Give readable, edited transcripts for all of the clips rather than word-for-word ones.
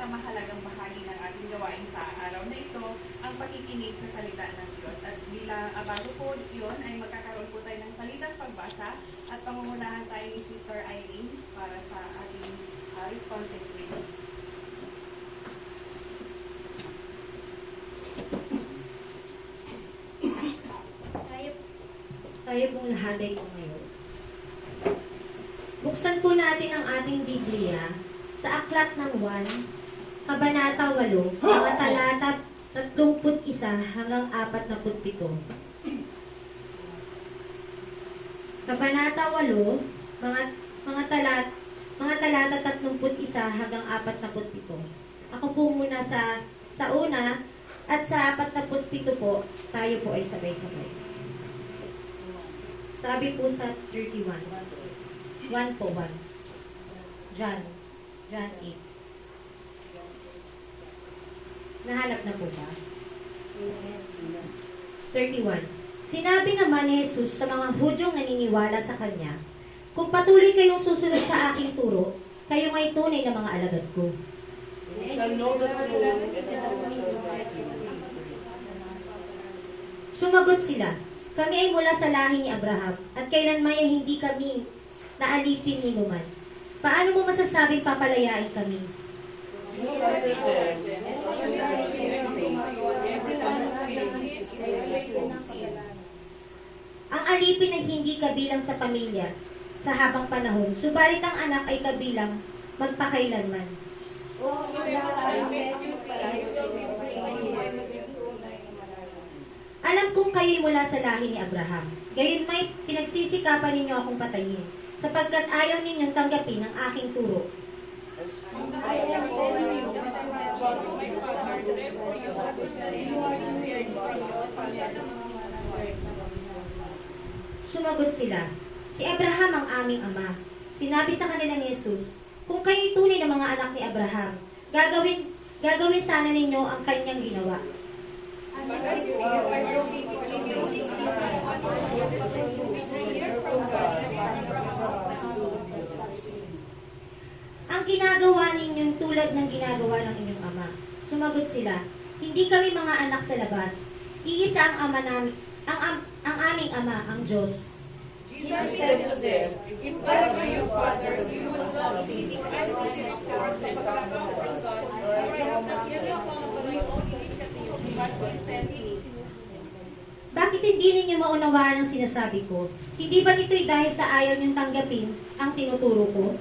pinakamahalagang bahagi ng ating gawain sa araw na ito, ang pakikinig sa salita ng Diyos. At bago po yun, ay magkakaroon po tayo ng salitang pagbasa at pangungunahan tayo ni Sister Irene para sa ating responsive reading. Tayo pong lahat ay ngayon. Buksan po natin ang ating Biblia sa Aklat ng Juan, Kabanata 8, mga talata 31 hanggang 47. Kabanata 8, mga talata 31 hanggang 47. Ako po muna sa una at sa 47 po, tayo po ay sabay-sabay. Sabi po sa 31. 1 po, 1. John 8. Nahanap na po ba? 31. Sinabi naman ni Jesus sa mga Hudyong naniniwala sa Kanya, kung patuloy kayong susunod sa aking turo, kayo ay tunay na mga alagad ko. Sumagot sila, kami ay mula sa lahi ni Abraham, at kailanman ay hindi kami naalipin ni numan. Paano mo masasabing papalayain kami? Ang alipin ay hindi kabilang sa pamilya sa habang panahon, subalit ang anak ay kabilang magpakailanman. Alam kong kayo'y mula sa lahi ni Abraham. Gayon may pinagsisikapan ninyo akong patayin, sapagkat ayaw ninyong tanggapin ang aking turo. Sumagot sila, si Abraham ang aming ama. Sinabi sa kanila ni Jesus, kung kayo'y tunay na mga anak ni Abraham, gagawin sana ninyo ang kanyang ginawa. Ang ginagawa ninyong tulad ng ginagawa ng inyong ama. Sumagot sila, hindi kami mga anak sa labas. Iisa ang ama namin, ang aming ama, ang Diyos. Jesus said to them, if I were your father, you would love me, because I was in course and come from the Son, for I have not yet come upon my own initiative, but he sent me. Bakit hindi ninyo maunawaan ang sinasabi ko? Hindi ba ito'y dahil sa ayaw niyong tanggapin ang tinuturo ko?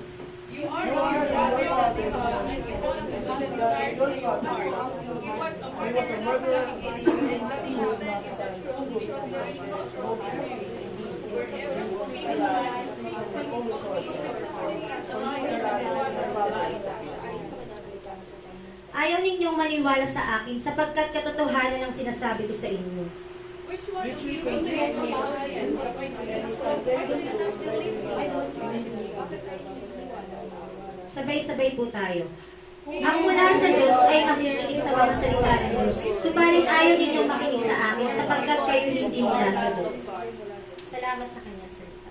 You are Lord, God of the God, and you want to do the desires of your heart. He was a murderer, and nothing was said is the truth, because there is no truth in him. Wherever he speaks lies, he speaks as a liar and the father of lies. Ayaw ninyong maniwala sa akin sapagkat katotohanan ang sinasabi ko sa inyo. Which one of you will say to Moses and Sabay-sabay po tayo. Ang mula sa Diyos ay makikinig sa mga salita ng Diyos. Subalit ayaw ninyong makinig sa akin sapagkat kayo hindi mula sa Diyos. Salamat sa kanyang salita.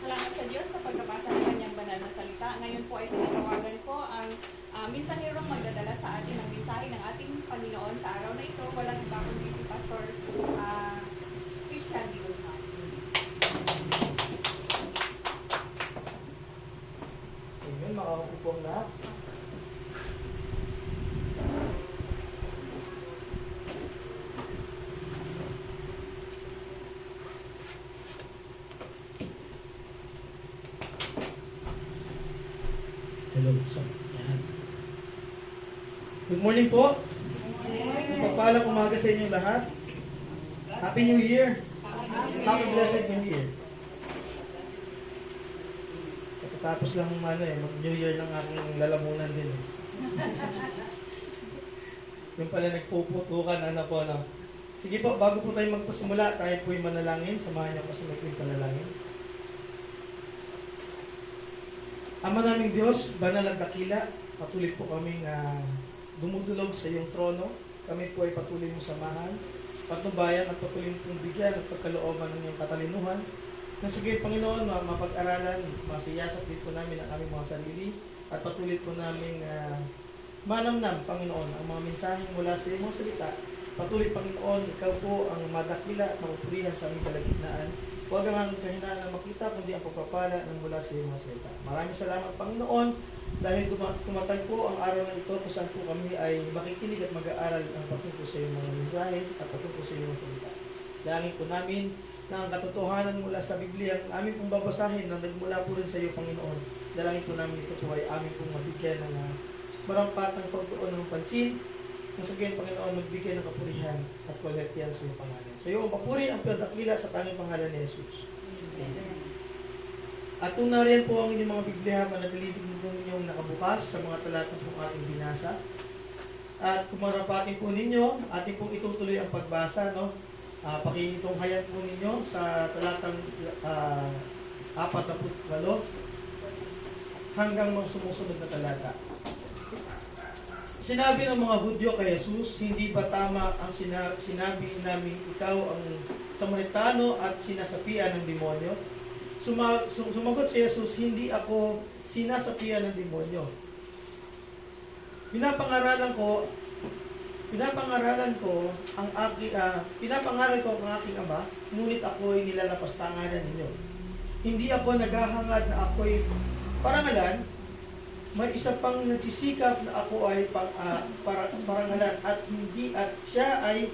Salamat sa Diyos sa pagkabasa ng kanyang banal na salita. Ngayon po ay tinatawagan ko ang mensaherong magdadala sa atin ng mensahe ng ating Panginoon sa araw na ito. Walang iba kundi si Pastor Christian D. Guzman. Amen, makaupo po ang lahat. Hello, so, yan. Good morning po. Pagpalang umaga sa inyo lahat. Happy New Year. Happy Blessed New Year. Tapos lang mag-New Year lang aking lalamunan din. Yung pala nagpuputukan, no? Sige po, bago po tayo magpasimula, tayo po'y manalangin. Samahan niyo ko sa may panalangin. Ama naming Diyos, banal at dakila, patuloy po kami na dumudulog sa iyong trono. Kami po ay patuloy mo samahan. patnubayan at patuloy kong bigyan at pagkalooban ng iyong katalinuhan. Nang sige, Panginoon, mapag-aralan, masiyasat din po namin ang aming mga sarili at patuloy po namin manamnam, Panginoon, ang mga mensaheng mula sa iyong mga salita. Patuloy, Panginoon, ikaw po ang madakila at mapupurihan sa aming kalagitnaan. Huwag ang aming kahinaan na makita, kundi ang pagpapala ng mula sa iyong mga salita. Maraming salamat, Panginoon, dahil tumatag po ang araw na ito kung saan po kami ay makikinig at mag-aaral ang patungkol sa iyong mga mensahe at patungkol sa iyong mga salita. Dalangin po namin na ang katotohanan mula sa Biblia, ang aming pong babasahin na nagmula po rin sa iyo, Panginoon. Dalangin po namin ito po ay aming pong mabigyan ng marampatang pagtuon ng pansin. Kung sa gayon, Panginoon, magbigay ng kapurihan at kwalitiyan sa iyong pangalan. Sa iyo ang papuri, ang pinagdakila sa tanging pangalan ni Jesus. Amen. At kung nariyan po ang inyong mga Biblia, manatilitin po ninyong nakabukas sa mga talatang pong ating binasa. At kung marapatin po ninyo, ating pong itutuloy ang pagbasa, no? Pakitunghayan po ninyo sa talatang 48 hanggang mga sumusunod na talata. Sinabi ng mga Hudyo kay Jesus, hindi ba tama ang sinabi namin ikaw ang Samaritano at sinasapian ng demonyo? Sumagot si Jesus, hindi ako sinasapian ng demonyo. Pinapangaralan ko ang aking Ama, ngunit ako'y nilalapastanganan ninyo. Hindi ako naghahangad na ako'y parangalan, may isa pang nagsisikap na ako ay parangalan at siya ay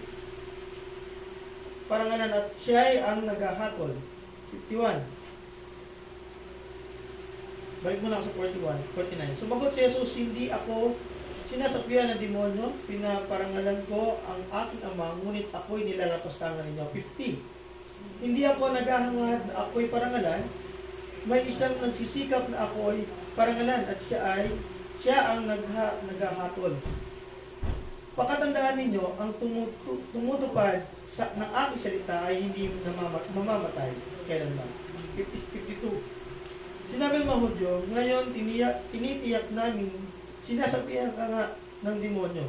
ang naghahatol. 51. Balik muna ako sa 49. Sumagot si Jesus, hindi ako sinasapian ng demonyo, pinaparangalan ko ang aking Ama, ngunit ako'y nilalapastangan ninyo. 50. Hindi ako naghahangad na ako'y parangalan, may isang nagsisikap na ako'y parangalan at siya ang naghahatol. Pakatandaan ninyo, ang tumutupad ng aking salita ay hindi mamamatay kailanman. 52. Sinabi ng mga Hudyo, ngayon tinitiyak namin, sinasabihan ka nga ng demonyo.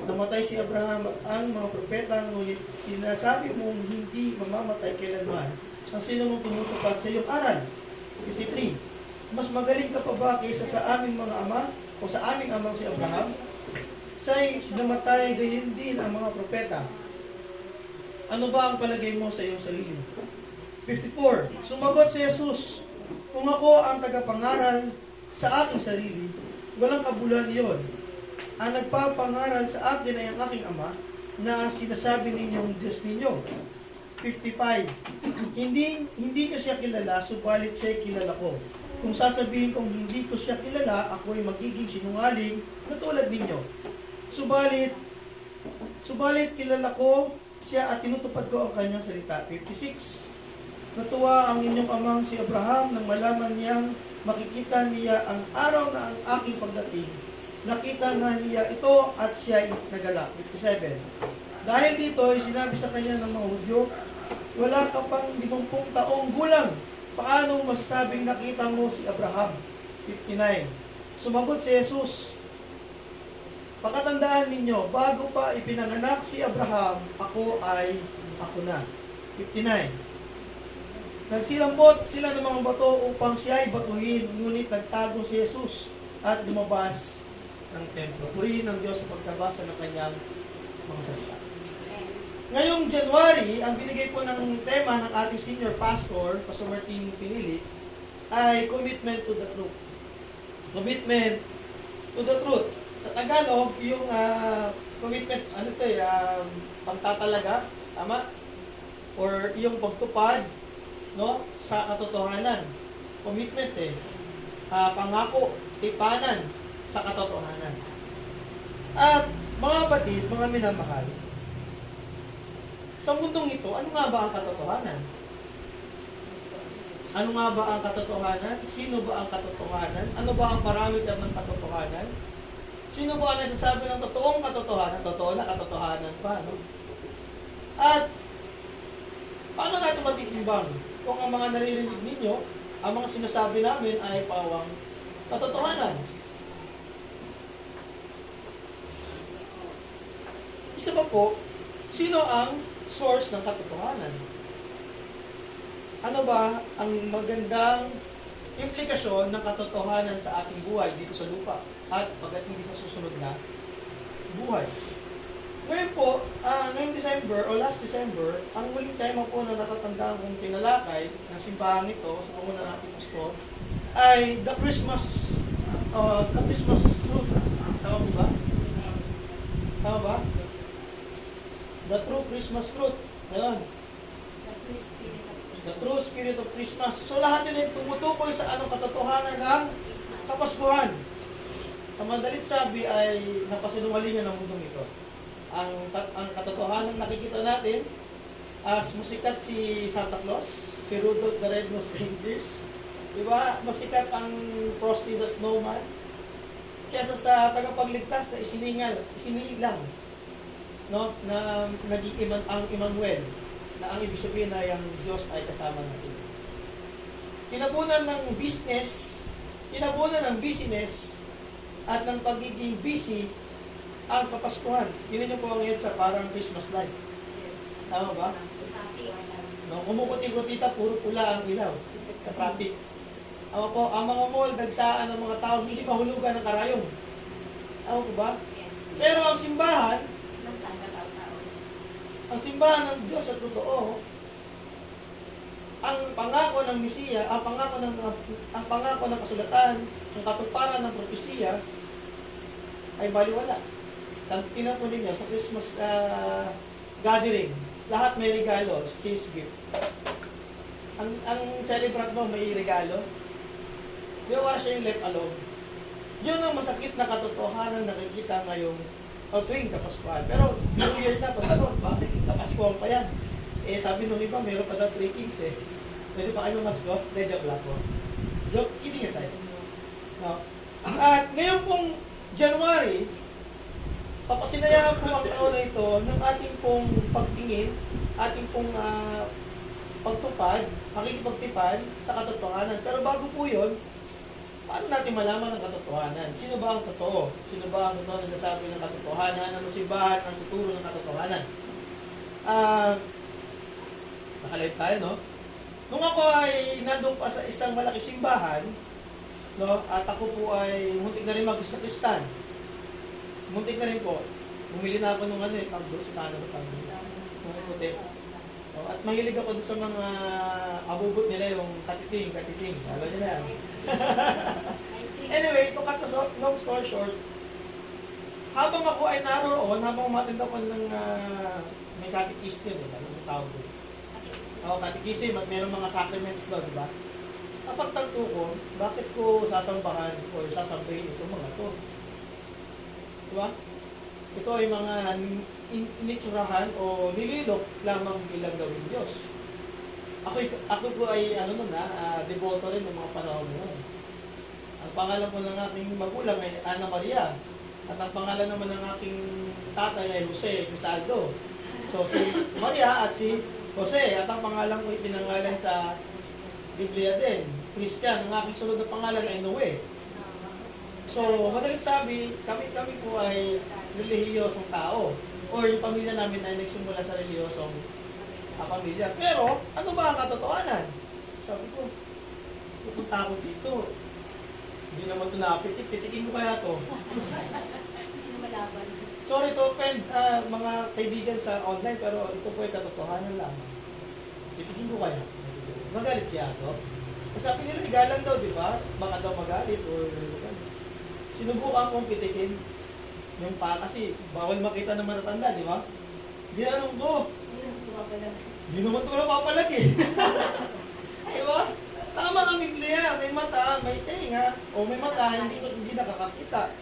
Namatay si Abraham at ang mga propeta, ngunit sinasabi mong hindi mamamatay kailanman ang sino mong tumutupad sa iyong aral. 53. Mas magaling ka pa ba kaysa sa aming mga ama o sa aming amang si Abraham? Sa'y namatay gayon din ang mga propeta. Ano ba ang palagay mo sa iyong sarili? 54. Sumagot si Jesus, kung ako ang tagapangaral sa aking sarili, walang kabulan iyon. Ang nagpapangaral sa akin ay ang aking Ama na sinasabi ninyong Diyos ninyo. 55. Hindi ko siya kilala, subalit siya kilala ko. Kung sasabihin kong hindi ko siya kilala, ako ay magiging sinungaling na tulad ninyo. Subalit kilala ko siya at tinutupad ko ang kanyang salita. 56. Natuwa ang inyong amang si Abraham nang malaman niyang makikita niya ang araw na ang aking pagdating. Nakita nga niya ito at siya ay nagalak. 57. Dahil dito ay sinabi sa kanya ng mga Hudyo, wala ka pang 50 taong gulang. Paano masasabing nakita mo si Abraham? 59. Sumagot si Jesus, pakatandaan ninyo, bago pa ipinanganak si Abraham, ako na. 59. Nagsilampot sila ng mga bato upang siya ay batuhin, ngunit nagtago si Jesus at lumabas ng templo. Purihin ng Diyos sa pagkabasa ng kanyang mga salita. Ngayong January, ang binigay po ng tema ng ating senior pastor, Pastor Martin Pinili, ay Commitment to the Truth. Commitment to the Truth. Sa Tagalog, yung commitment, pagtatalaga, tama? Or yung pagtupad, no, sa katotohanan. Commitment pangako, tipanan sa katotohanan. At mga kapatid, mga minamahal, sa mundong ito, ano nga ba ang katotohanan? Ano nga ba ang katotohanan? Sino ba ang katotohanan? Ano ba ang parameter ng katotohanan? Sino ba ang nagsasabi ng totoong katotohanan? Totoo na katotohanan pa, no? At paano natin matitimbang kung ang mga naririnig ninyo, ang mga sinasabi namin ay pawang katotohanan? Isa pa po, sino ang source ng katotohanan. Ano ba ang magandang implikasyon ng katotohanan sa ating buhay dito sa lupa at pagdating sa susunod na buhay? Ngayon po, ngayong December o last December, ang muling tema po na natatandaan kong tinalakay ng simbahan ito sa panguna ng ating pastor ay the Christmas truth. Tama po ba? Tama ba? The true Christmas truth. Ngayon. The true spirit of Christmas. So lahat yun ay tumutukoy sa anong katotohanan ng Kapaskuhan. Ang madalit sabi ay napasinungalingan ng mundong ito. Ang katotohanan nakikita natin as musikat si Santa Claus, si Rudolph the Red-Nosed Reindeer, di ba? Masikat ang Frosty the Snowman kaysa sa tagapagligtas na isinilang, no? Na naging ang Emmanuel, na ang ibig sabihin na yung Diyos ay kasama natin. Tinabunan ng business at ng pagiging busy ang Kapaskuhan. Yun niyo po ang sa parang Christmas light. Tama ba? No, kumukuti-kutita, puro pula ang ilaw sa traffic. Tama po, ang mga mall, dagsaan ng mga tao, hindi mahulugan ng karayong. Tama po ba? Pero ang simbahan ng Diyos sa totoo, ang pangako ng Mesiya, ang pangako ng kasulatan, ang katuparan ng propesiya ay baliwala. Tingnan po ninyo sa Christmas gathering, lahat may regalo, exchange gift. Ang celebrant mo may regalo. Di ba siya yung left alone? Yun ang masakit na katotohanan na nakikita ngayong tuwing Kapaskuhan. Pero New Year na, bakit Kapaskuhan pa yan? Eh sabi nung iba, meron pa daw 3 kings eh. Pwede pa kayo masko? De, joke lang po. Joke, kidding aside. No? At ngayon pong January, papasinayaan po ang taon na ito ng ating pong pagtingin, ating pong pagtupad, makikipagtipad sa katotohanan. Pero bago po yun, paano natin malaman ang katotohanan? Sino ba ang totoo? Sino ba ang totoo na nasabi ng katotohanan? Ano simbahan ang tuturo ng katotohanan? Nakalive tayo, no? Nung ako ay nandun pa sa isang malaki simbahan, no, at ako po ay muntik na rin mag-Kristan. Muntik na rin po. Bumili na ako nung pagdo, sa mga puti. Oh, at mahilig ako doon sa mga abubot nila, yung katiting. Alam niyo na yan. Anyway, to cut the long story short, habang ako ay naroon, habang umatinda ko ng may katikism, anong tawag doon? Katikism at mayroong mga sacraments doon, di ba? Napagtanto ko, bakit ko sasambahan o sasambahin itong mga to? Diba? Ito ay mga initsurahan o nililok lamang bilang gawing Diyos. Ako po ay deboto rin ng mga panahon ngayon. Ang pangalan po ng aking magulang ay Ana Maria. At ang pangalan naman ng aking tatay ay Jose Crisaldo. So si Maria at si Jose. At ang pangalan ko ay pinangalan sa Biblia din. Christian. Ang aking sunod na pangalan ay Noe. So, madaling sabi, kami po ay relihiyosong tao. Or yung pamilya namin ay nagsimula sa relihiyosong pamilya. Pero, ano ba ang katotohanan? Sabi ko, pupunta ako dito. Hindi naman ito pitikin ko kaya ito. Sorry to offend mga kaibigan sa online, pero ito po ay katotohanan lang. Pitikin ko kaya. Magalit kaya ito? Sabi nila, igalan daw, di ba? Baka daw magalit or sinubukan kong pitikin yung kasi bawal makita ng matatanda, di ba? Ginanong ko. Hindi naman ito napapalag eh. Di ba? Tama ang Biblia. May mata, may tenga, o may mata, hindi nakakakita.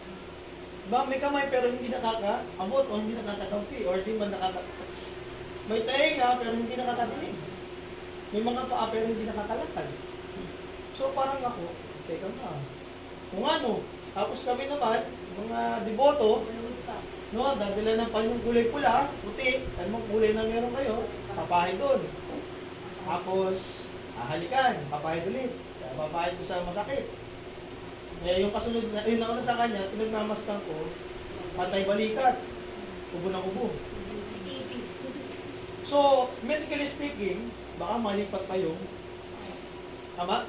Diba? May kamay pero hindi nakakaabot o hindi nakakakampi o hindi man nakakatouch. May tenga pero hindi nakakatinig. May mga paa pero hindi nakakalakad. So parang ako, teka na. Kung ano, tapos kami naman, mga deboto, no, dadala ng panyong kulay pula, puti, anong kulay na meron kayo, papahid doon. Tapos, halikan, papahid ulit. Papahid ko sa masakit. Yung kasunod na, yung nauna sa kanya, pinagmamastan ko, pantay balikat, ubo ng ubo. So, medically speaking, baka malipat pa yung, tama?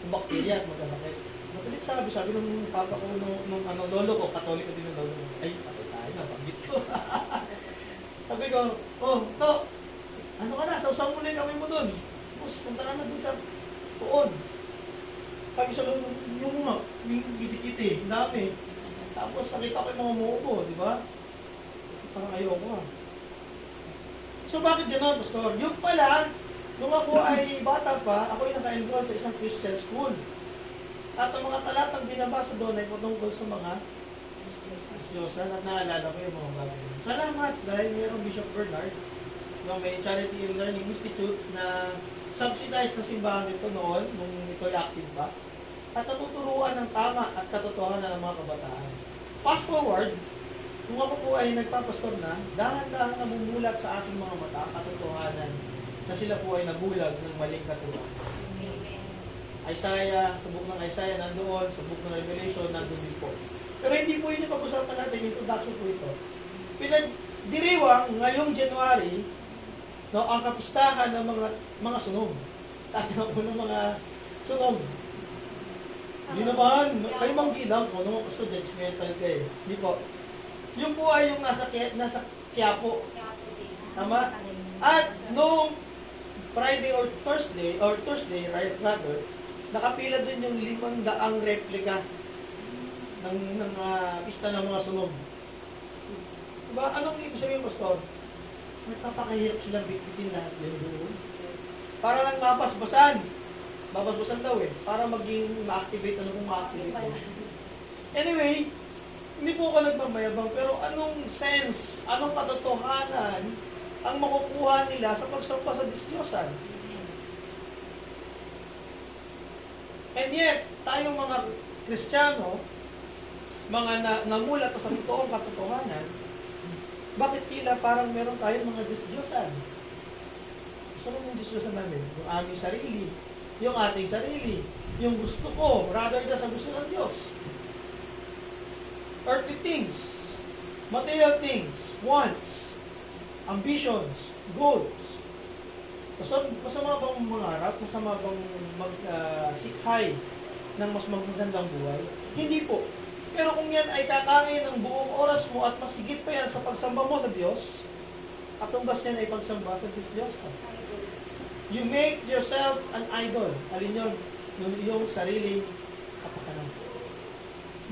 Bacteria at magkakakit. Mabilit sabi nung papa ko, nung lolo ko, katoliko din ng lolo ko, ay, patay tayo na, pambit ko. Sabi ko, oh, to, ano ka na, sausaw mo na yung kamay mo dun. Tapos, punta ka na dun sa tuon. Sabi sa lolo, yung mga, yung kitikiti, dami. Tapos, nakita ko yung mga muupo, di ba? Parang ayoko ah. So, bakit gano'n, Pastor? Yung pala, nung ako ay bata pa, ako ay naka-enroll sa isang Christian school. At ang mga talatang binabasa doon ay patungkol sa mga Diyosan at naalala ko yung mga bagay. Salamat dahil mayroong Bishop Bernard na may Charity and Learning Institute na subsidized na simbahan nito noon, nung ito ay active pa, at natuturuan ng tama at katotohanan ng mga kabataan. Fast forward, nung ako po ay nagpapastor na, dahan-dahan namumulat sa aking mga mata katotohanan na sila po ay nabulag ng maling katuruan. Isaiah, sa book ng Isaiah nandoon, sa book ng Revelation nandoon din po. Pero hindi po yun yung pag-usapan natin, introduction po ito. Pinagdiriwang ngayong January, no, ang kapistahan ng mga sunog. Taas na po ng mga sunog. Hindi naman, kayo manggilang ko, nung gusto judgmental kayo. Hindi po. Yung po ay yung nasa Quiapo. Tama? At nung Friday or Thursday, rather, nakapila dun yung 500 replika ng pista ng mga sunog. Diba? Anong ibig sabihin, Pastor? Nagpapakahirap silang bitbitin lahat yun doon. Para lang mapasbasan. Mapasbasan daw eh. Para maging ma-activate, ano kung ma-activate. Anyway, hindi po ako nagmamayabang, pero anong sense, anong katotohanan ang makukuha nila sa pagsampa sa Diyos-Diyosan? And yet, tayong mga Kristiyano, mga namulat sa totoong katotohanan, bakit tila parang meron tayong mga Diyos-Diyosan? Gusto mo yung Diyos-Diyosan namin? Yung aming sarili, yung ating sarili, yung gusto ko, rather than sa gusto ng Diyos. Earthly things, material things, wants, ambitions, goals. Masama bang mangarap? Masama bang magsikhay ng mas magandang buhay? Hindi po. Pero kung yan ay kakain ng buong oras mo at masigit pa yan sa pagsamba mo sa Diyos, at tumbas yan ay pagsamba sa Diyos. You make yourself an idol. Alin yun? Yung iyong sariling kapakanan.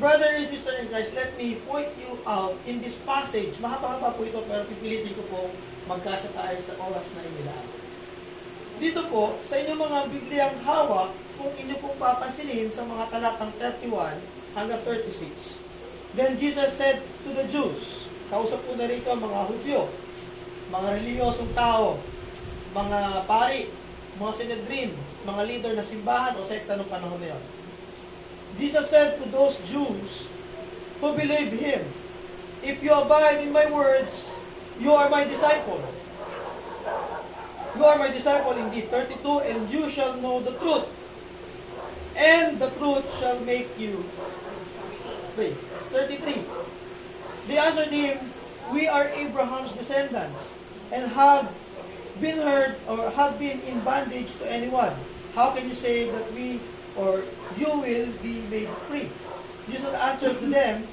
Brother and sister in Christ, let me point you out in this passage. Mahaba-haba po ito, pero pipilitin ko po magkasya tayo sa oras na inilaan. Dito po, sa inyong mga Bibliang hawak, kung inyo pong papansinin sa mga talatang 31 hanggang 36. Then Jesus said to the Jews, kausap po na rito mga Hudyo, mga reliyosong tao, mga pari, mga Sanhedrin, mga leader ng simbahan o sekta ng panahon na yun. Jesus said to those Jews who believe Him, if you abide in my words, you are my disciple. You are my disciple indeed. 32, and you shall know the truth. And the truth shall make you free. 33. They answered him, we are Abraham's descendants, and have been in bondage to anyone. How can you say that we or you will be made free? Jesus answered to them,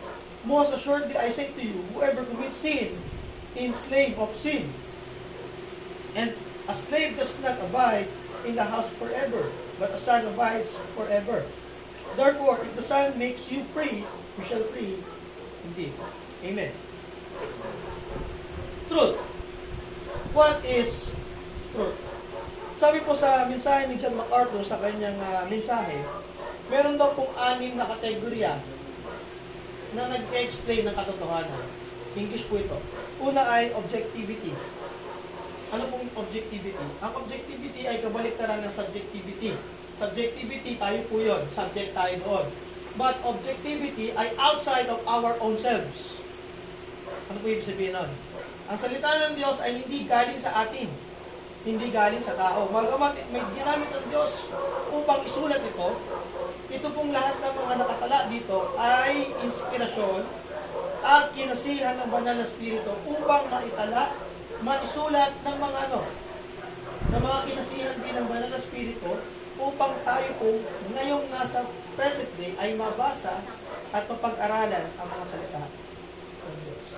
most assuredly I say to you, whoever commits sin is slave of sin. And a slave does not abide in the house forever, but a son abides forever. Therefore, if the Son makes you free, you shall free indeed. Amen. Truth. What is truth? Sabi po sa mensahe ni John MacArthur sa kanyang mensahe, meron daw pong 6 na kategorya na nag-explain ng katotohanan. English po ito. Una ay objectivity. Ano pong objectivity? Ang objectivity ay kabaliktaran ng subjectivity. Subjectivity, tayo po yun. Subject tayo doon. But objectivity ay outside of our own selves. Ano po ibig sabihin nun? Ang salita ng Diyos ay hindi galing sa atin. Hindi galing sa tao. Magamat may ginamit ng Diyos upang isulat ito pong lahat ng mga nakatala dito ay inspirasyon at kinasihan ng banal na spirito upang maitala maisulat ng mga ng mga kinasihan din ng Banal na Espiritu upang tayo po ngayong nasa present day ay mabasa at mapag-aralan ang mga salita.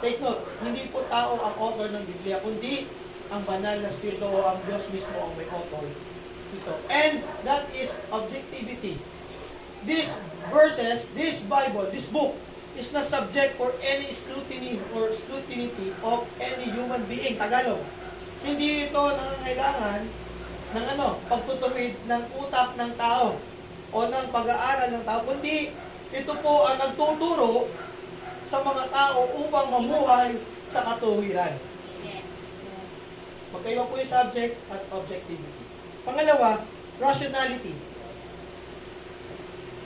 Take note, hindi po tao ang author ng Biblia, kundi ang Banal na Espiritu o ang Diyos mismo ang may author ito. And that is objectivity. These verses, this Bible, this book, is not subject for any scrutiny or scrutiny of any human being. Tagalog. Hindi ito nangangailangan ng pagtutuwid ng utak ng tao o ng pag-aaral ng tao, kundi ito po ang nagtuturo sa mga tao upang mamuhay sa katuwiran. Magkaiba po yung subject at objectivity. Pangalawa, rationality.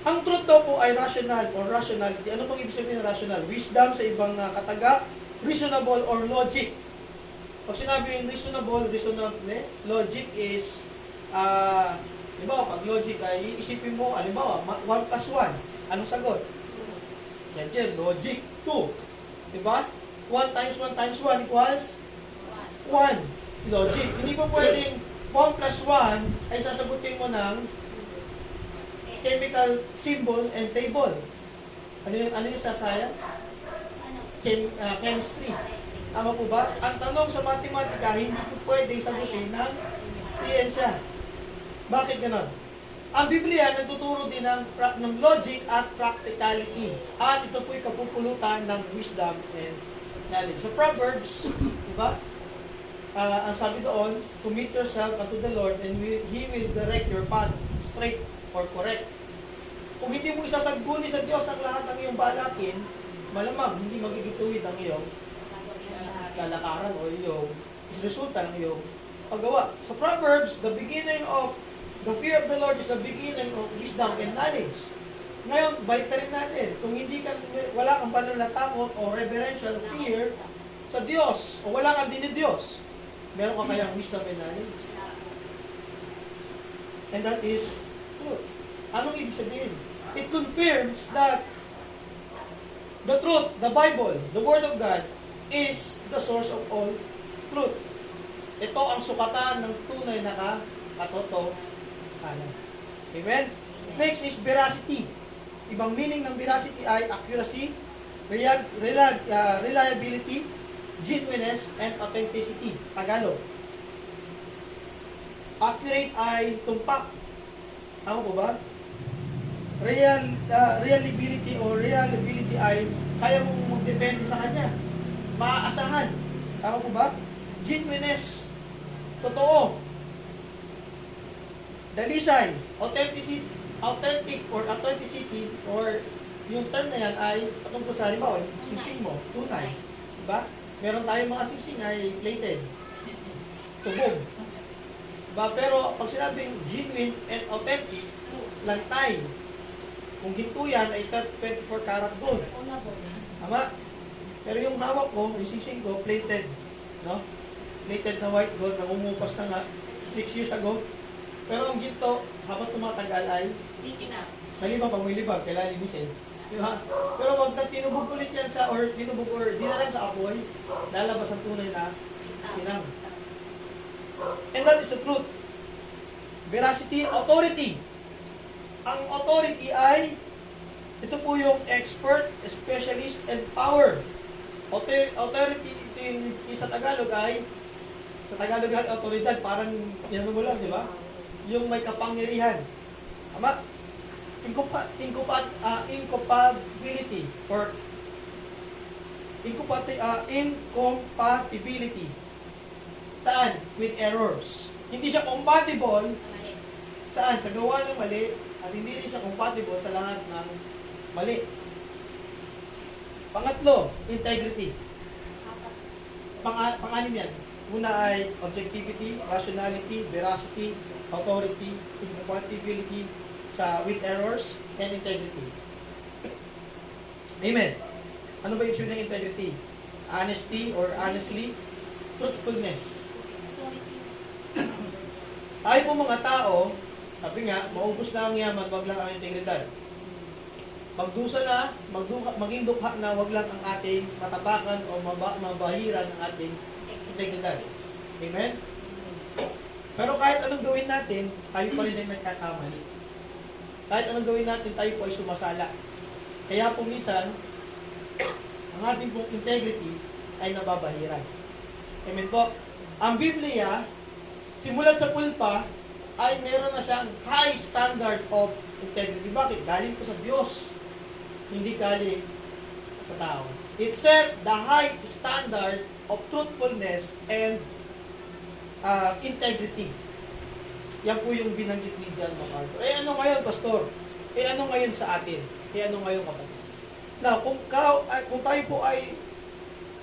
Ang truth daw po ay rational or rationality. Ano pang ibig sabihin ng rational? Wisdom sa ibang kataga, reasonable or logic. Pag sinabi yung reasonable, logic is, pag logic ay iisipin mo, 1 plus 1. Anong sagot? Siyempre, logic, 2. Diba? 1 times 1 times 1 equals 1. Logic. Hindi po pwedeng 1 plus 1 ay sasagutin mo ng chemical symbol and table. Ano yung sa science? Chemistry. Tama po ba? Ang tanong sa matematika, hindi po pwedeng sagutin ng siyensya. Bakit ganon? Ang Biblia nagtuturo din ng logic at practicality. At ito po'y kapupulutan ng wisdom and knowledge. So Proverbs, diba? Ang sabi doon, commit yourself unto the Lord and He will direct your path straight or correct. Kung hindi mo isasagbuni sa Diyos ang lahat ng iyong balakin, malamang hindi magigituwid ang iyong lalakaran o iyong resulta ng iyong paggawa. So Proverbs, the fear of the Lord is the beginning of wisdom and knowledge. Ngayon, balik rin natin. Kung wala kang pananatakot o reverential fear sa Diyos, o wala kang dinidiyos, meron ka kayang wisdom and knowledge. And that is truth. Anong ibig sabihin? It confirms that the truth, the Bible, the Word of God, is the source of all truth. Ito ang sukatan ng tunay na katotohanan. Amen? Next is veracity. Ibang meaning ng veracity ay accuracy, reliability, genuineness, and authenticity. Tagalog. Accurate ay tumpak. Tama po ba? Reliability ay kaya mong magdepende sa kanya. Maaasahan. Tama po ba? Genuineness. Totoo. Dalisay. Authentic or yung term na yan ay patungkol sa halimbawa, singsing mo, tunay. Diba? Meron tayong mga singsing ay plated. Tubog. Diba? Pero pag sinabing genuine and authentic, lantay. Kung ginto yan ay 24 karat gold. Tama? Pero yung hawak ko, yung singsing ko, plated. No? Plated na white gold, nangumupas na nga 6 years ago. Pero ang ginto, habang tumatagal ay nalibang pag may libag, kailangan linisin. Diba? Pero wag na tinubog ulit yan or dinaran sa apoy, lalabas ang tunay na pinang. And that is the truth. Veracity, authority. Ang authority ay, ito po yung expert, specialist, and power. Authority sa Tagalog ay, autoridad, parang yan mo lang, di ba? Yung may kapangyarihan. Tama? Incompatibility or incompatibility. Saan? With errors. Hindi siya compatible saan? Sa gawa ng mali at hindi rin siya compatible sa lahat ng mali. Pangatlo, integrity. Pang-anim yan. Una ay objectivity, rationality, veracity, authority, incompatibility with errors, and integrity. Amen. Ano ba yung ng integrity? Honesty or honestly, truthfulness. Tayo po mga tao, sabi nga, maubos na ang yaman, wag lang ang integridad. Magdusa na, maging dukha na, wag lang ang ating matapakan o mabahiran ang ating integridad. Amen? Pero kahit anong gawin natin, tayo pa rin ay nagkakamali. Kahit anong gawin natin, tayo po ay sumasala. Kaya po minsan, ang ating pong integrity ay nababahiran. Amen po. Ang Biblia, simulat sa pulpa, ay meron na siyang high standard of integrity. Bakit? Galing po sa Diyos. Hindi galing sa tao. It set the high standard of truthfulness and integrity. Yan po yung binanggit ni John MacArthur. Eh ano ngayon, Pastor? Eh ano ngayon sa atin? Eh ano ngayon, kapatid? Now, kung tayo po ay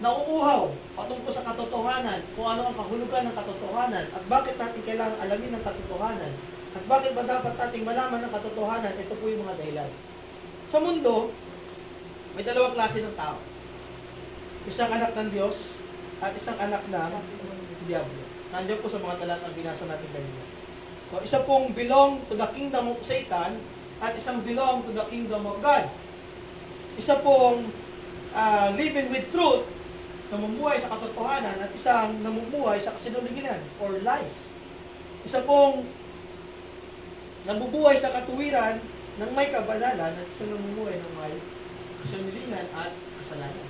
nauuhaw patungkol sa katotohanan, kung ano ang kahulugan ng katotohanan, at bakit natin kailangan alamin ng katotohanan, at bakit ba dapat nating malaman ng katotohanan, ito po yung mga dahilan. Sa mundo, may dalawang klase ng tao. Isang anak ng Diyos at isang anak ng Diablo. Nandiyan po sa mga talatang binasa natin kanina. So, isa pong belong to the kingdom of Satan at isang belong to the kingdom of God. Isa pong living with truth, namumuhay sa katotohanan, at isang namumuhay sa kasinungalingan or lies. Isa pong nabubuhay sa katuwiran ng may kabanalan at isang namumuhay ng may kasinungalingan at kasalanan.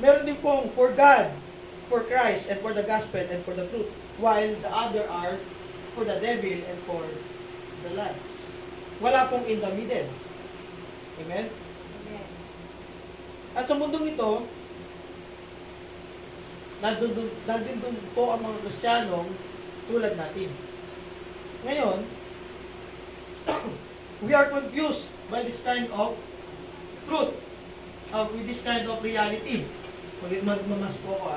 Meron din pong for God, for Christ, and for the gospel, and for the truth, while the other are for the devil and for the lies. Wala pong in the middle. Amen? At sa mundong ito, nandun po ang mga Kristiyanong tulad natin. Ngayon, we are confused by this kind of truth, with this kind of reality. Magmamas po ako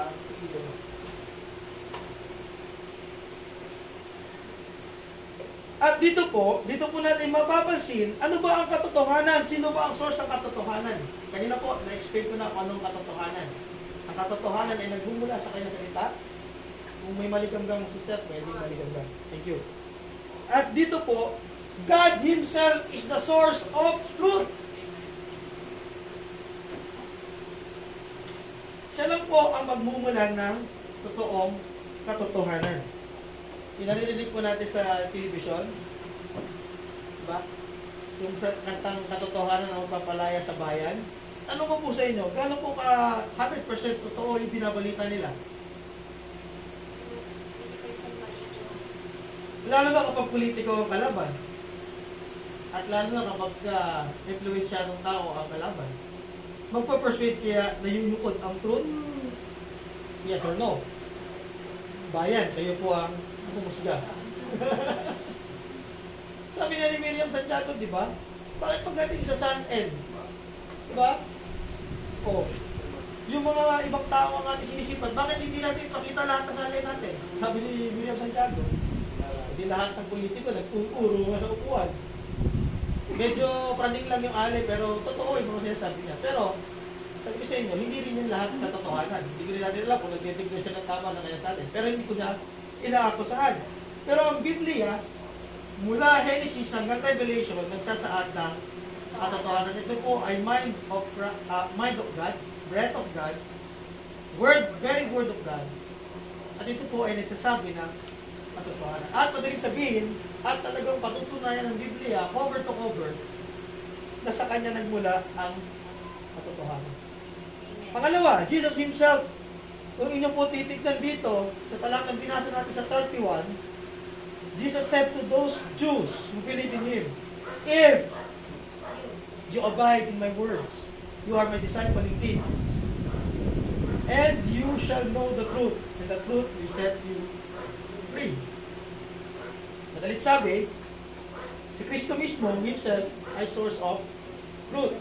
At dito po natin mapapansin, ano ba ang katotohanan? Sino ba ang source ng katotohanan? Kanina po, na-explain ko na kung anong katotohanan. Ang katotohanan ay nagmumula sa kanyang salita. Kung may maliganggang sister, pwede maliganggang. Thank you. At dito po, God Himself is the source of truth. Siya lang po ang magmumula ng totoong katotohanan. Sinaririnig po natin sa television, diba? Yung sa kantang katotohanan na magpapalaya sa bayan. Ano po sa inyo? Gano'n po ka 100% totoo yung binabalita nila? Lalo na kapag politiko ang kalaban. At lalo na kapag influensya ng tao ang kalaban. Magpa-persuade kaya na yung lukod ang truth? Yes or no? Bayan, kayo po ang pumusga. Sabi nga ni Miriam Santiago, di ba? Bakit pagdating sa Sun End? Di ba? O, yung mga ibang tao ang ating sinisipan, bakit hindi natin pakita lahat ng salay natin? Sabi ni Miriam Santiago, hindi lahat ng politiko nag-uro nga sa upuan. Medyo praning lang yung alay, pero totoo yung mga sinasabi niya. Pero, sabi ko sa inyo, hindi rin yung lahat katotohanan. Hindi ko rin natin alam kung nagtitignan siya ng tama na kaya sa atin. Pero hindi ko niya inaakusahan. Pero ang Biblia, mula Genesis hanggang Revelation, nagsasaad ng katotohanan. Ito po ay mind of God, breath of God, very word of God. At ito po ay nagsasabi ng katotohanan. At madaling sabihin, at talagang patutunayan ng Biblia, cover to cover, na sa kanya nagmula ang katotohanan. Pangalawa, Jesus Himself, kung inyo po titignan dito, sa talatang binasa natin sa 31, Jesus said to those Jews who believe in Him, if you abide in my words, you are my disciple indeed, and you shall know the truth, and the truth will set you free. Madalit sabi, si Kristo mismo Himself ay source of truth.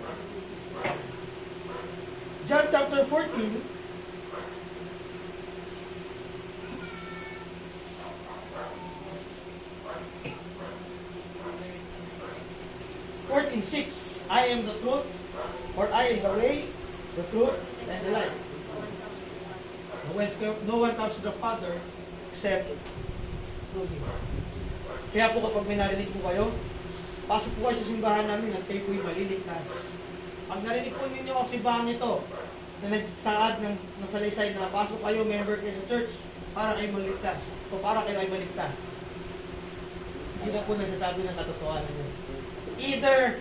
John chapter 14, I am the truth, or I am the way, the truth, and the life. No one comes to the Father except through me. Kaya po kapag may narinig po kayo, pasok po kayo sa simbahan namin at kayo po'y maliligtas. Pag narinig po ninyo ang simbahan nito, na nagsaad ng salaysay na pasok kayo, member kayo sa church, para kayo maligtas. O para kayo ay maligtas. Hindi na po nagsasabi ng katotohanan yun. Either,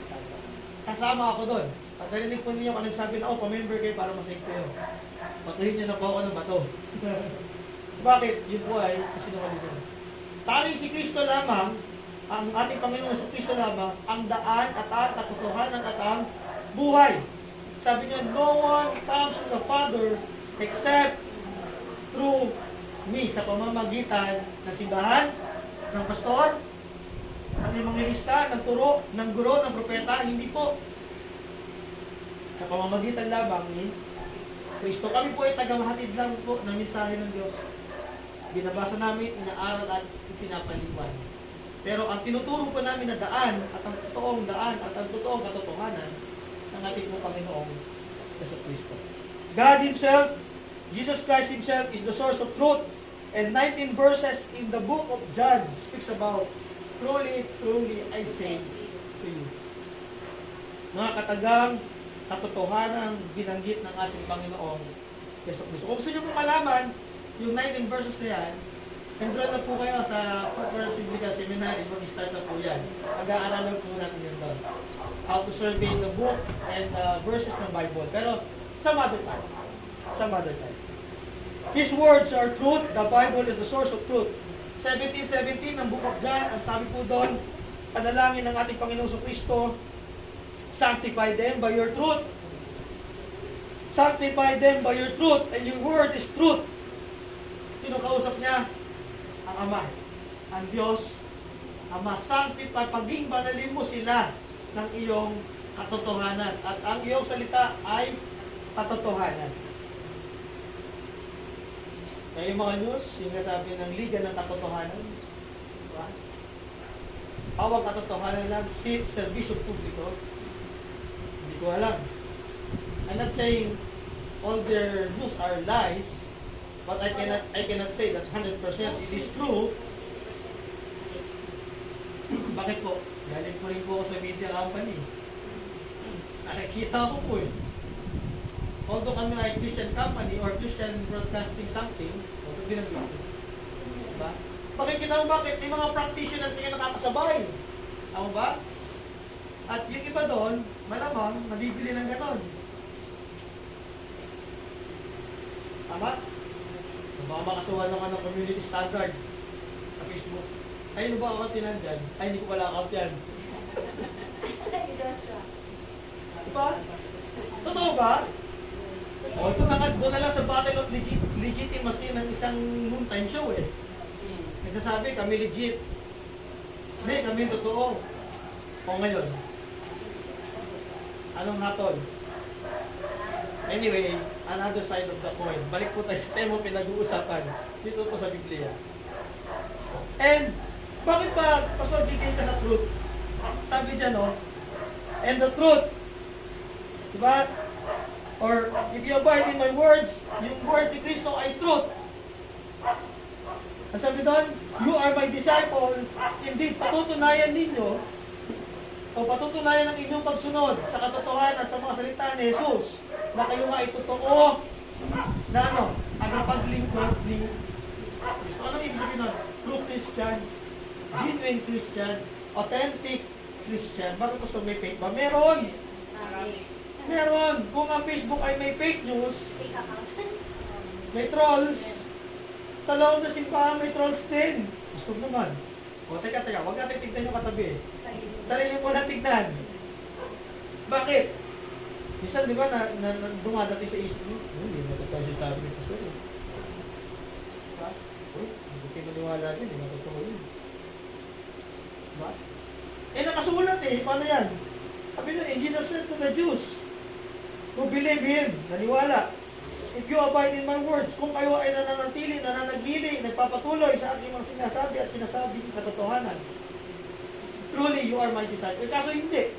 kasama ako doon. At narinig po ninyo kung anong sabi na, oh, pa-member kayo para masig kayo. Patuhin niyo na po ako ng bato. Bakit? Yun po ay kasinungalingan. Tanging si Kristo lamang, ang ating Panginoon si Kristo lamang, ang daan at ang katotohanan at ang buhay. Sabi niya, no one comes to the Father except through me, sa pamamagitan ng simbahan, ng pastor, ng evangelista, ng turo, ng guro, ng propeta, hindi po. Sa pamamagitan lamang ni Kristo. Kami po ay tagamahatid lang po ng mensahe ng Diyos. Binabasa namin, inaaral at ipinapaliwan. Pero ang tinuturo po namin na daan at ang totoong daan at ang totoong katotohanan ng ating po Panginoong Kristo. God Himself, Jesus Christ Himself is the source of truth. And 19 verses in the book of John speaks about, truly, truly, I say to you. Mga katagang katotohanan binanggit ng ating Panginoong Yeso Kristo. Kung gusto nyo pong malaman yung 19 verses na yan, enroll na po kayo sa First Biblical Seminary, mag-start na po yan. Mag-aaralan po natin yun doon. How to survey the book and verses ng Bible. Pero some other time. Some other time. His words are truth. The Bible is the source of truth. 17:17 ng Book of John, ang sabi po doon, panalangin ng ating Panginoong Kristo, sanctify them by your truth. Sanctify them by your truth, and your word is truth. Sino kausap niya? Ang Ama. Ang Diyos. Ama, sanctify, paging banalin mo sila ng iyong katotohanan. At ang iyong salita ay katotohanan. Kaya yung mga news, yung nasabi ng Liga ng Katotohanan, diba? Awang katotohanan lang, servisyo publiko, hindi ko alam. I'm not saying all their news are lies, but I cannot say that 100% it is true. Bakit po? Galing po rin po ako sa media company. Nakikita ko po eh. Although kami ay Christian company or Christian broadcasting something, huwag din ang dito. Diba? Pakikita mo bakit? May mga practitioner na kayo nakakasabay. Tama ba? At yung iba doon, malamang, nabibili ng ganon. Tama? Baka makasuhan naman ng community standard sa Facebook. Ay, ano ba ako tinandyan? Ay, hindi ko pala account yan. Diba? Totoo ba? O, ito doon na lang sa Battle of Legitimacy ng isang noontime show eh. Nagsasabi, kami legit. Hindi, kami totoo. O ngayon, anong hatol? Anyway, another side of the coin. Balik po tayo sa tema pinag-uusapan dito po sa Biblia. And, bakit ba pasogigay ka sa truth? Sabi dyan, no? And the truth, diba? Or, if you abide in my words, yung words ni Kristo ay truth. Ang sabi doon, you are my disciple. Indeed, patutunayan ninyo, o patutunayan ng inyong pagsunod sa katotohanan sa mga salita ni Jesus, na kayo nga ay totoo, na ano, agapaglingkod ni Kristo. Ano ibig sabihin nun? True Christian, genuine Christian, authentic Christian. Bakit gusto may fake ba? Meron! Meron. Kung ang Facebook ay may fake news, may trolls, sa loob na simbahan may trolls din. Gusto naman. O, teka, huwag natin tignan yung katabi. Sarili mo na tignan. Bakit? Minsan, di ba, dumadating sa isip mo, hindi matatawa siya sabi ng pastor. Diba? Hindi kayo maniwala din, hindi matatawa yun. Diba? Eh, nakasulat eh. Paano yan? Sabi na, Jesus said to the Jews, who believe Him, naniwala. If you abide in my words, kung kayo ay nananatili, nananagbili, nagpapatuloy sa aking mga sinasabi at sinasabi ng katotohanan, truly you are my disciple. Kaso hindi.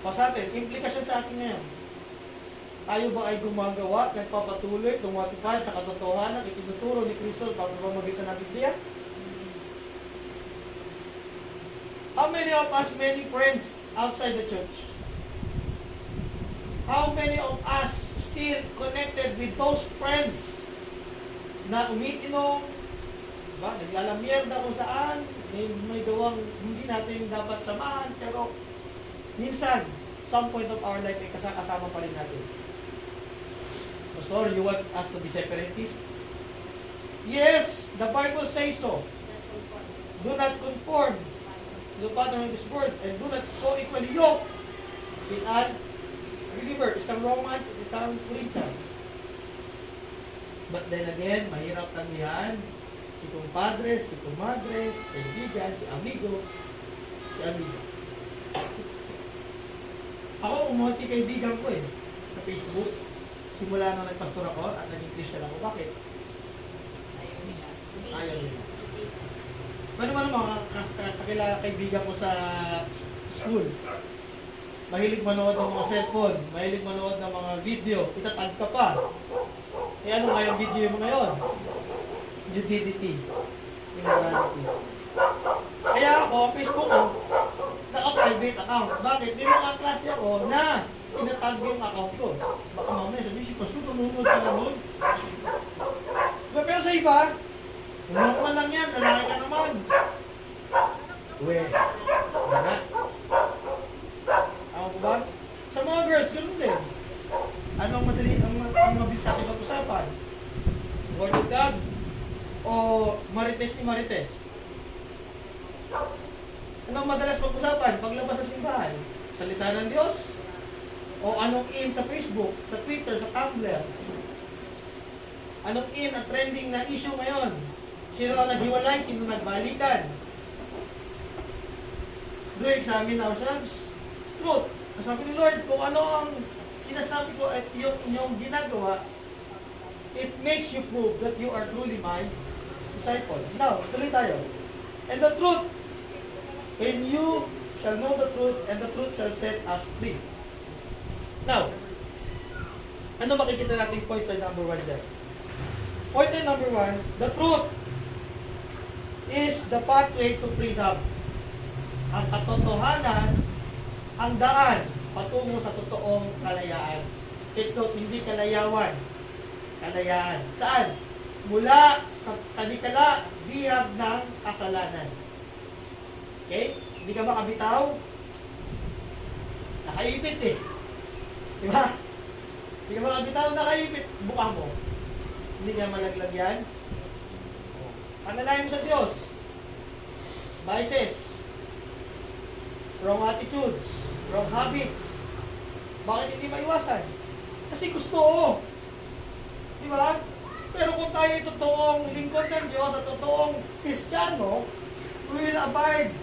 O sa atin, implikasyon sa atin ngayon. Tayo ba ay gumagawa, nagpapatuloy, tumatupad sa katotohanan, itinuturo ni Kristo para pamamagitan ng Biblia? How many of us, many friends outside the church? How many of us still still connected with those friends na umiinom, ba, naglalamierda kung saan, may gawang hindi natin dapat samahan, pero minsan, some point of our life, ay kasama pa rin natin. Pastor, you want us to be separatists? Yes, the Bible says so. Do not conform to the pattern of this world, and do not co-equally yoke with an believer. Isang Romans at isang Corinthians. But then again, mahirap tanggihan si kumpadre, si kumadre, si kaibigan, si amigo, si amigo. Ako, umunti kaibigan ko sa Facebook. Simula nung nagpastor ako at naging Christian ako. Bakit? Ayaw nila. Paano man mga kakilala kaibigan ko sa school? Mahilig manood ng mga cellphone, mahilig manood ng mga video, itatag ka pa. Eh ano nga yung video mo ngayon? Nudity. Immorality. Kaya ako, Facebook ko, naka-private account. Bakit? May mga klase ako na tinatag yung account ko. Baka mamaya sabi si Pastor, tumunod ka na nun. Pero sa iba, umulok man lang yan, lalaki ka naman. Wala. Ako ba? Sa mga girls, ganun din. Anong madali, ang mabilis natin pag-usapan? Word of God? O marites ni marites? Anong madalas pag-usapan? Paglabas sa simbahan? Salita ng Diyos? O anong in sa Facebook, sa Twitter, sa Tumblr? Anong in at trending na issue ngayon? Sino ang naghiwalay? Sino nagbalikan? Do we examine ourselves? Truth. Sabi ni Lord, kung ano ang sinasabi ko at yung inyong ginagawa, it makes you prove that you are truly my disciple. Now, tuloy tayo. And the truth, when you shall know the truth, and the truth shall set us free. Now, ano makikita natin pointer number 1 dyan? Pointer number 1, the truth is the pathway to freedom. Ang katotohanan, ang daan patungo sa totoong kalayaan. Ito, hindi kalayawan. Kalayaan. Saan? Mula sa talikala, bihag ng kasalanan. Okay? Hindi ka makabitaw. Nakaipit Diba? Hindi ka makabitaw, nakaipit. Buka mo. Hindi ka malaglag yan. Panalahin mo sa Diyos. Vices. Wrong attitudes. Wrong habits. Bakit hindi maiwasan? Kasi gusto. Di ba? Pero kung tayo ay totoong lingkod ng Diyos at totoong Kristiyano, we will abide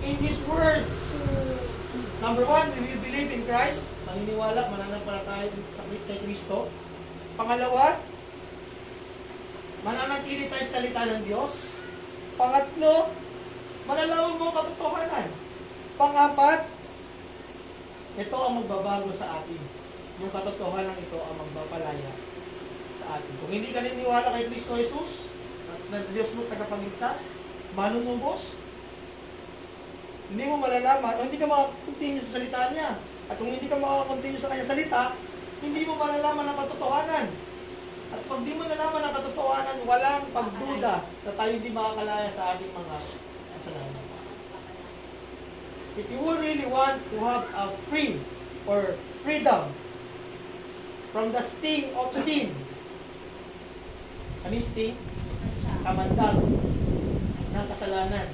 in His words. Number 1, we will believe in Christ. Maniniwala, mananampalataya sa kay Kristo. Pangalawa, mananatili tayo sa salita ng Diyos. Pangatlo, malalaman mo katotohanan. Pangapat, ito ang magbabago sa atin. Yung katotohanan ito ang magpapalaya sa atin. Kung hindi ka niniwala kay Kristo Jesus, na Diyos mo tagapagligtas, manunubos, hindi mo malalaman, o hindi ka makakontinue sa salita niya. At kung hindi ka makakontinue sa kanyang salita, hindi mo malalaman ang katotohanan. At pag di mo nalaman ang katotohanan, walang pagduda na tayo hindi makakalaya sa ating mga kasalanan. If you really want to have a free or freedom from the sting of sin, ano yung sting? Kamandag ng kasalanan.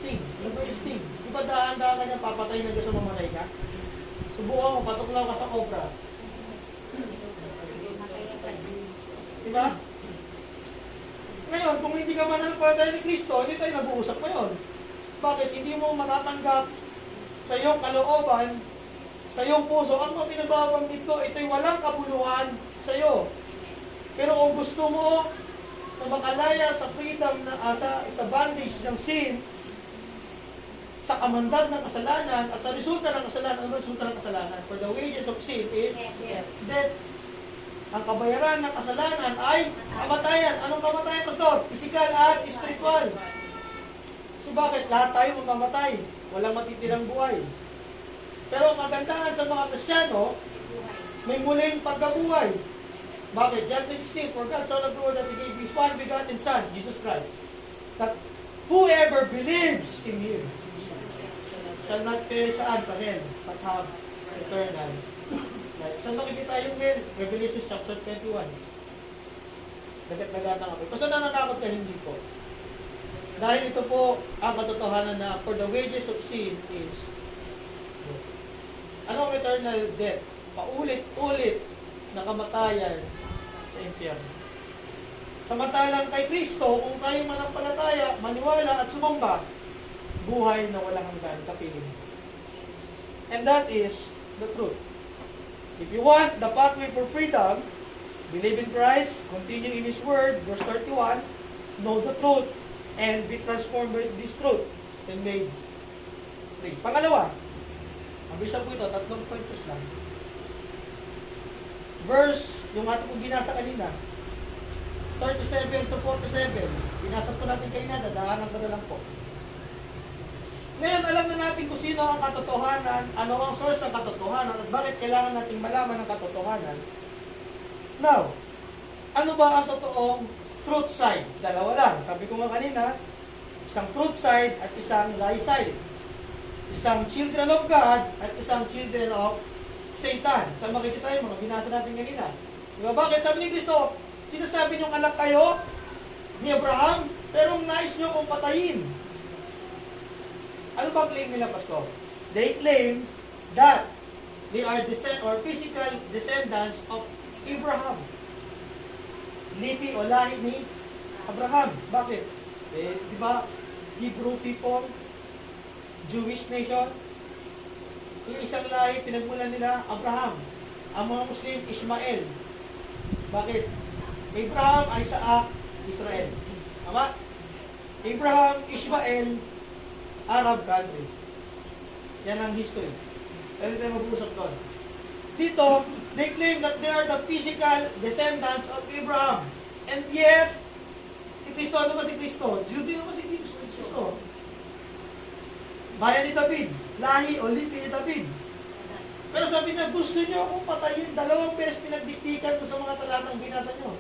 Sting. Ano ba yung sting? Di ba daan-daan ka niya papatay na gusto mamatay ka? Subukan mo, patuklaw ka sa cobra. Diba? Ngayon, kung hindi ka mananampalataya ni Kristo, hindi tayo nag-uusap ngayon. Bakit? Hindi mo matatanggap sa iyong kalooban, sa iyong puso, ang mga pinagbabanggit ko, ito'y walang kabuluhan sa iyo. Pero kung gusto mo na makalaya sa freedom, sa bondage ng sin, sa kamandag ng kasalanan, at sa resulta ng kasalanan, ang resulta ng kasalanan, for the wages of sin is death. Ang kabayaran ng kasalanan ay kamatayan. Anong kamatayan, Pastor? Physical at spiritual. So bakit? Lahat tayo mamamatay. Walang matitirang buhay. Pero ang kagandahan sa mga Kristiyano, may muling pagkabuhay. Bakit? John 3:16, for God so loved the world that He gave His one begotten Son, Jesus Christ, that whoever believes in Him shall not perish saan sa hell, but have eternal life. Saan makikita yung hell? Revelation chapter 21. Dagat-dagat ng apoy. Basta nananakot ka, hindi po. Dahil ito po ang katotohanan na for the wages of sin is death. Ano ang eternal death? Paulit-ulit na kamatayan sa impyerno. Samantalang kay Kristo, kung tayo manampalataya, maniwala at sumamba, buhay na walang hanggan, kapiling. And that is the truth. If you want the pathway for freedom, believe in Christ, continue in His Word, verse 31, know the truth, and be transformed by this truth, and made free. Pangalawa, ang bisa po ito, 3 pointers lang. Verse, yung ating pong binasa kanina, 37 to 47, binasa po natin kanina, dadaanan ko na lang po. Ngayon, alam na natin kung sino ang katotohanan, ano ang source ng katotohanan, at bakit kailangan nating malaman ang katotohanan. Now, ano ba ang totoong truth side? Dalawa lang. Sabi ko nga kanina, isang truth side at isang lie side. Isang children of God at isang children of Satan. Saan makikita yung mga binasa natin kanina? Diba? Bakit? Sabi ni Kristo, sinasabi niyong anak kayo ni Abraham, pero nais niyo kong patayin. Ano ba claim nila, Pastor? They claim that they are physical descendants of Abraham. Lipi o lahi ni Abraham. Bakit? Di ba, Hebrew people, Jewish nation, yung isang lahi, pinagmulan nila, Abraham. Ang mga Muslim, Ishmael. Bakit? Abraham, Isaac, Israel. Tama? Abraham, Ishmael, Arab country. Yan ang history. Pero tayo mag-usap doon. Dito, they claim that they are the physical descendants of Abraham. And yet, si Kristo, ano ba si Kristo? Jude naman si Kristo. Bayan ni David, lahi o lipi ni David. Pero sabi niya, gusto niyo akong patayin. 2 beses pinagdiktikan ko sa mga talatang binasa niyo.